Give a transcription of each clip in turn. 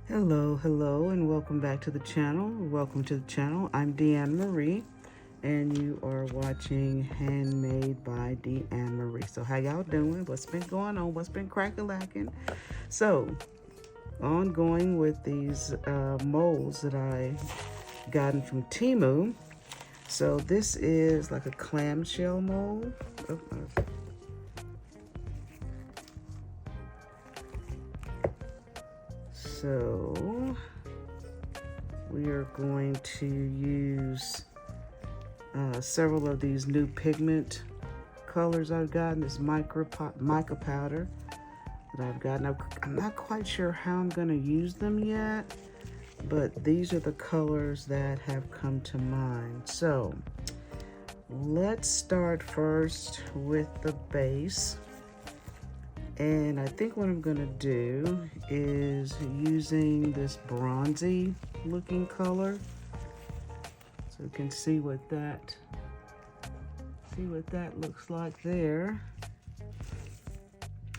Hello, and welcome back to the channel. Welcome to the channel. I'm Dyyannamarie, and you are watching Handmade by Dyyannamarie. So how y'all doing? What's been going on? What's been crack-a-lacking? So, ongoing with these molds that I gotten from Temu. So this is like a clamshell mold. So we are going to use several of these new pigment colors I've gotten. This mica powder that I've gotten. I'm not quite sure how I'm going to use them yet, but these are the colors that have come to mind. So let's start first with the base. And I think what I'm gonna do is using this bronzy looking color. So you can see what that looks like there.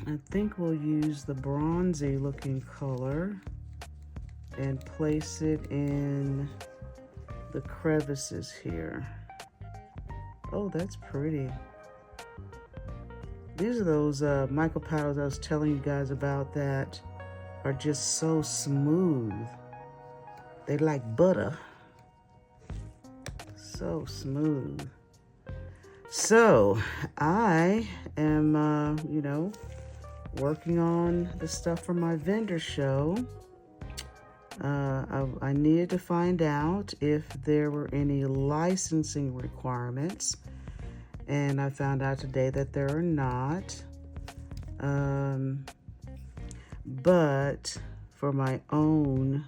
I think we'll use the bronzy looking color and place it in the crevices here. Oh, that's pretty. These are those mica powders I was telling you guys about that are just so smooth. They like butter. So smooth. So I am, working on the stuff for my vendor show. I needed to find out if there were any licensing requirements. And I found out today that there are not. But for my own,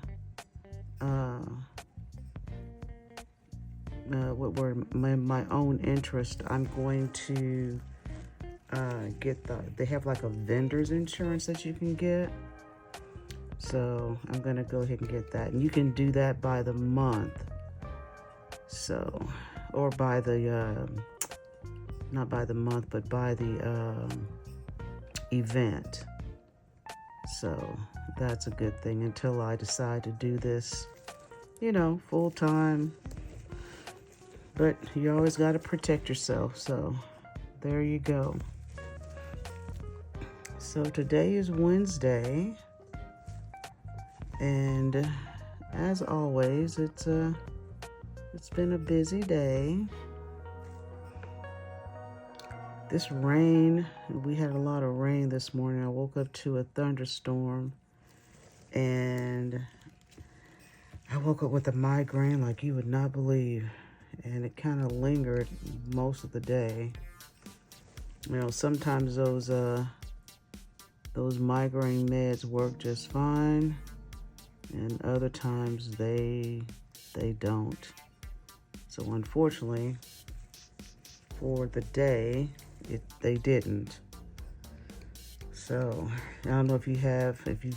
my own interest, I'm going to get they have like a vendor's insurance that you can get. So I'm gonna go ahead and get that. And you can do that by the month. So, or by the, not by the month, but by the event. So that's a good thing until I decide to do this, full time. But you always got to protect yourself. So there you go. So today is Wednesday. And as always, it's been a busy day. This rain, we had a lot of rain this morning. I woke up to a thunderstorm and I woke up with a migraine like you would not believe. And it kind of lingered most of the day. Sometimes those migraine meds work just fine, and other times they don't. So unfortunately, for the day, they didn't. So I don't know if you've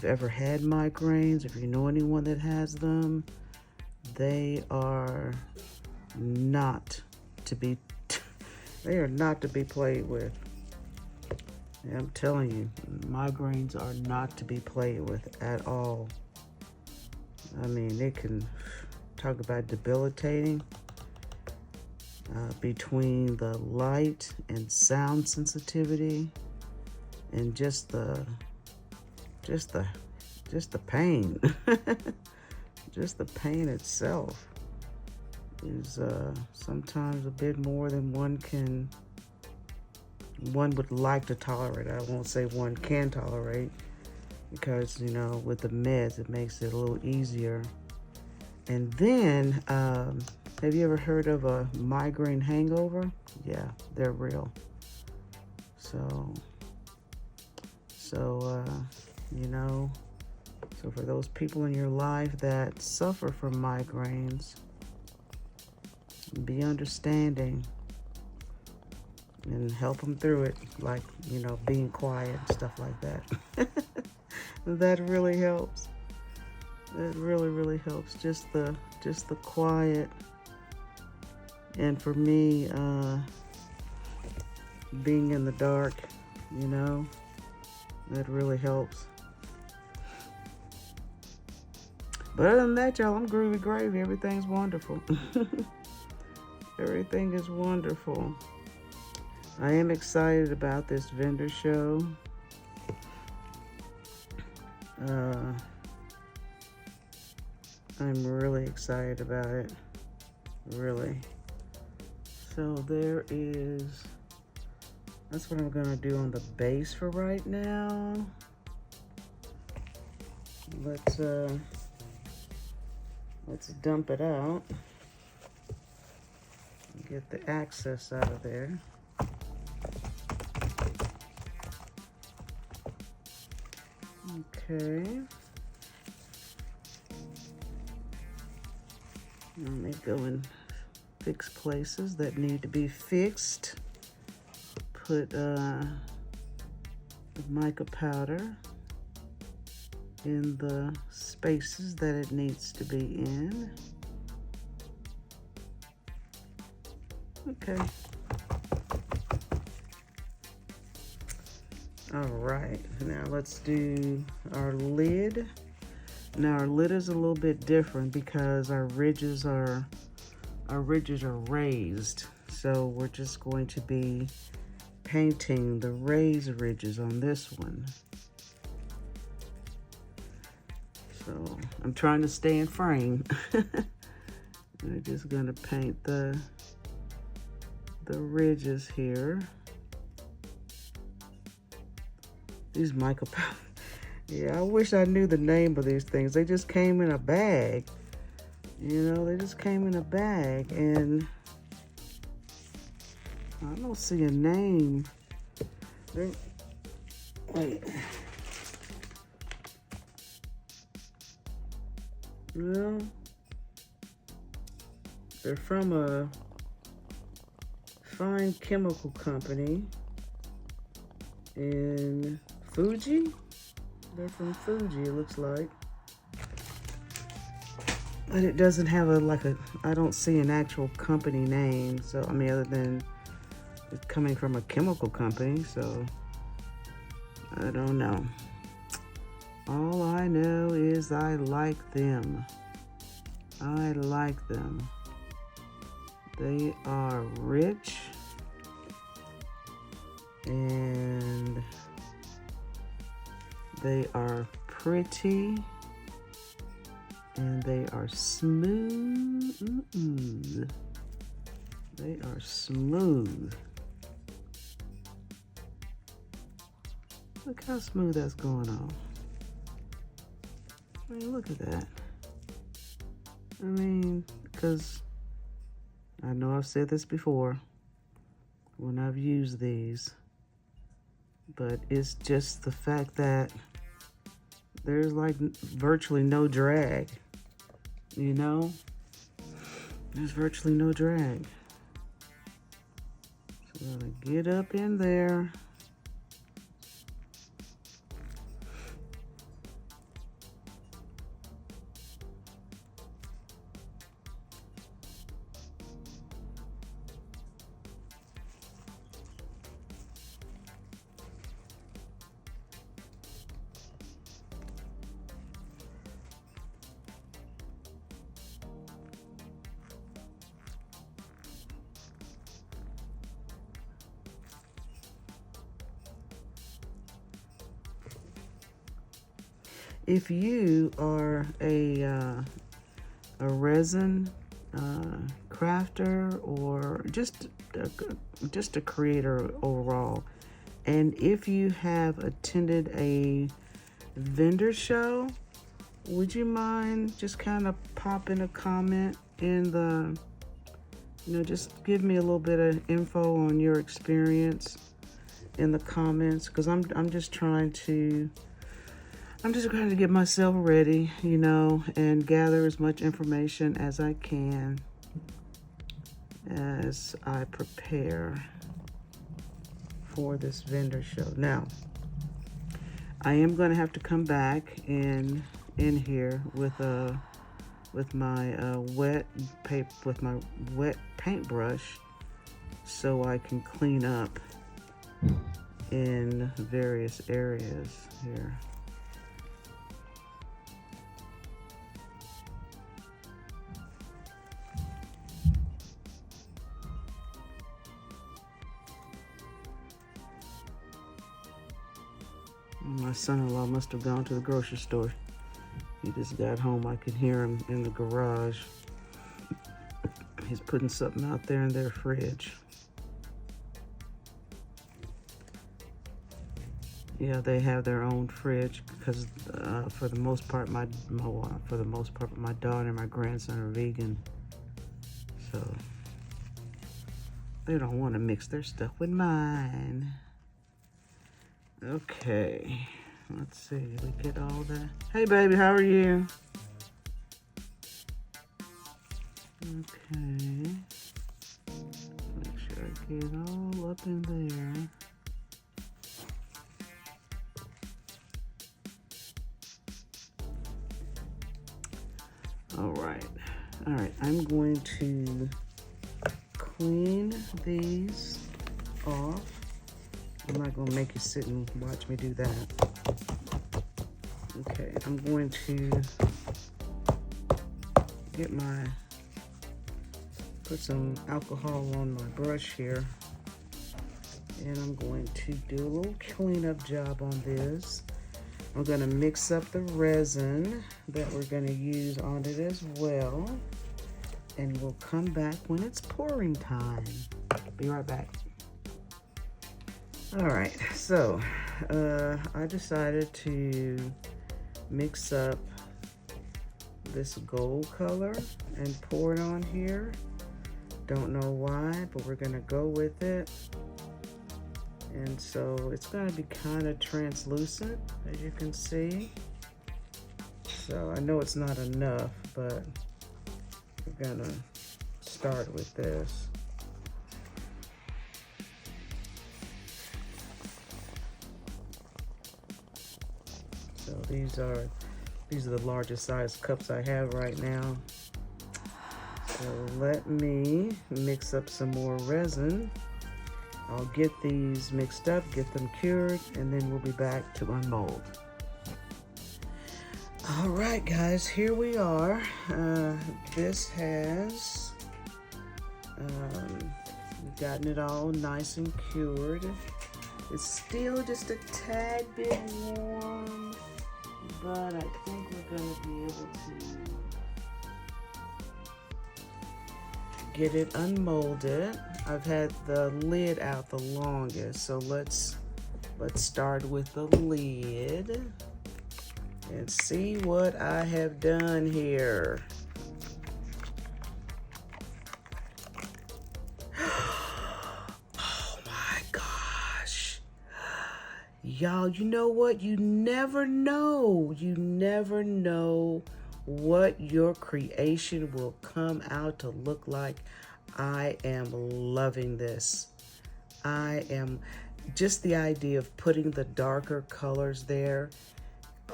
ever had migraines, if you know anyone that has them. They are not to be played with. Yeah, I'm telling you, migraines are not to be played with at all. I mean, they can talk about debilitating. Between the light and sound sensitivity and just the pain. Just the pain itself is sometimes a bit more than one would like to tolerate. I won't say one can tolerate, because with the meds it makes it a little easier. And then have you ever heard of a migraine hangover? Yeah, they're real. So for those people in your life that suffer from migraines, be understanding and help them through it, like, being quiet and stuff like that. That really helps. It really, really helps. Just the quiet. And for me, being in the dark, that really helps. But other than that, y'all, I'm groovy gravy. Everything's wonderful. Everything is wonderful. I am excited about this vendor show. I'm really excited about it. Really. So that's what I'm gonna do on the base for right now. Let's dump it out. Get the excess out of there. Okay. Let me go and fix places that need to be fixed. Put the mica powder in the spaces that it needs to be in. Okay. All right, now let's do our lid. Now our lid is a little bit different because our ridges are raised. So we're just going to be painting the raised ridges on this one. So I'm trying to stay in frame. We're just gonna paint the ridges here. These mica powder. Yeah, I wish I knew the name of these things. They just came in a bag. You know, they just came in a bag, and I don't see a name. Wait. No. They're from a fine chemical company in Fuji. They're from Fuji, it looks like. But it doesn't have I don't see an actual company name. So, I mean, other than it's coming from a chemical company, so I don't know. All I know is I like them. I like them. They are rich and they are pretty and they are smooth. They are smooth. Look how smooth that's going on. I mean, look at that. I mean, because I know I've said this before when I've used these, but it's just the fact that there's like virtually no drag, you know? There's virtually no drag. So I'm gonna get up in there. If you are a resin crafter or just a creator overall, and if you have attended a vendor show, would you mind just kind of popping a comment in the, just give me a little bit of info on your experience in the comments, because I'm just trying to get myself ready, and gather as much information as I can as I prepare for this vendor show. Now, I am going to have to come back in here with my wet paintbrush so I can clean up in various areas here. My son-in-law must have gone to the grocery store. He just got home. I could hear him in the garage. He's putting something out there in their fridge. Yeah, they have their own fridge because for the most part, my daughter and my grandson are vegan, so they don't want to mix their stuff with mine. Okay, let's see. Did we get all that? Hey, baby, how are you? Okay. Make sure I get all up in there. All right, I'm going to clean these off. I'm not gonna make you sit and watch me do that. Okay, I'm going to put some alcohol on my brush here, and I'm going to do a little cleanup job on this. I'm gonna mix up the resin that we're gonna use on it as well, and we'll come back when it's pouring time. Be right back. All right, so I decided to mix up this gold color and pour it on here. Don't know why, but we're gonna go with it. And so it's gonna be kind of translucent, as you can see. So I know it's not enough, but we're gonna start with this. So these are the largest size cups I have right now. So let me mix up some more resin. I'll get these mixed up, get them cured, and then we'll be back to unmold. All right, guys, here we are. This has gotten it all nice and cured. It's still just a tad bit warm, but I think we're gonna be able to get it unmolded. I've had the lid out the longest, so let's start with the lid and see what I have done here. Oh my gosh. Y'all, you know what? You never know. You never know what your creation will come out to look like. I am loving this. I am just the idea of putting the darker colors there.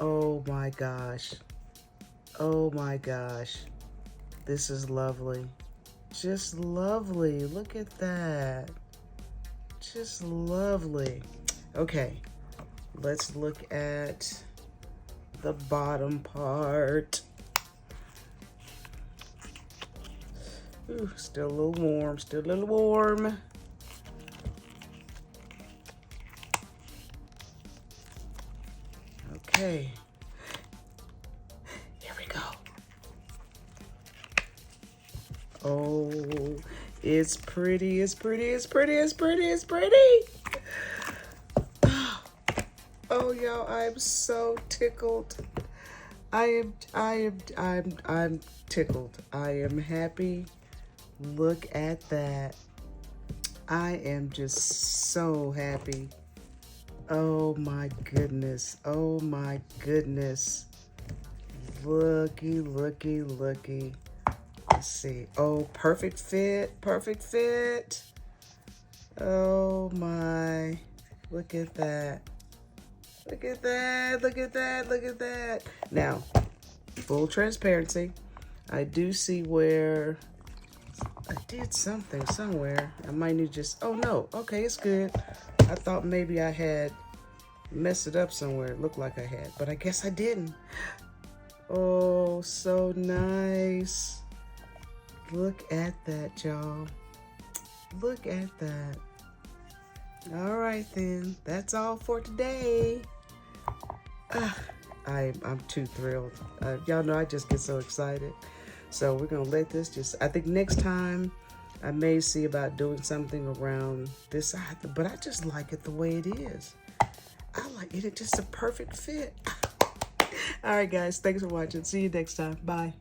Oh my gosh. Oh my gosh. This is lovely. Just lovely. Look at that. Just lovely. Okay, let's look at the bottom part. Ooh, still a little warm, still a little warm. Okay, here we go. Oh, it's pretty, it's pretty, it's pretty, it's pretty, it's pretty. Oh, y'all, I'm so tickled. I'm tickled. I am happy. Look at that. I am just so happy. Oh my goodness. Oh my goodness. Looky, looky, looky. Let's see. Oh, perfect fit. Perfect fit. Oh my. Look at that. Look at that. Look at that. Look at that. Now, full transparency. I do see where I did something somewhere. I might need just, oh no, okay, it's good. I thought maybe I had messed it up somewhere. It looked like I had, but I guess I didn't. Oh, so nice. Look at that, y'all. Look at that. All right then, that's all for today. I'm too thrilled. Y'all know I just get so excited. So we're gonna let this just, I think next time I may see about doing something around this side, but I just like it the way it is. I like it, it's just a perfect fit. All right, guys, thanks for watching. See you next time. Bye.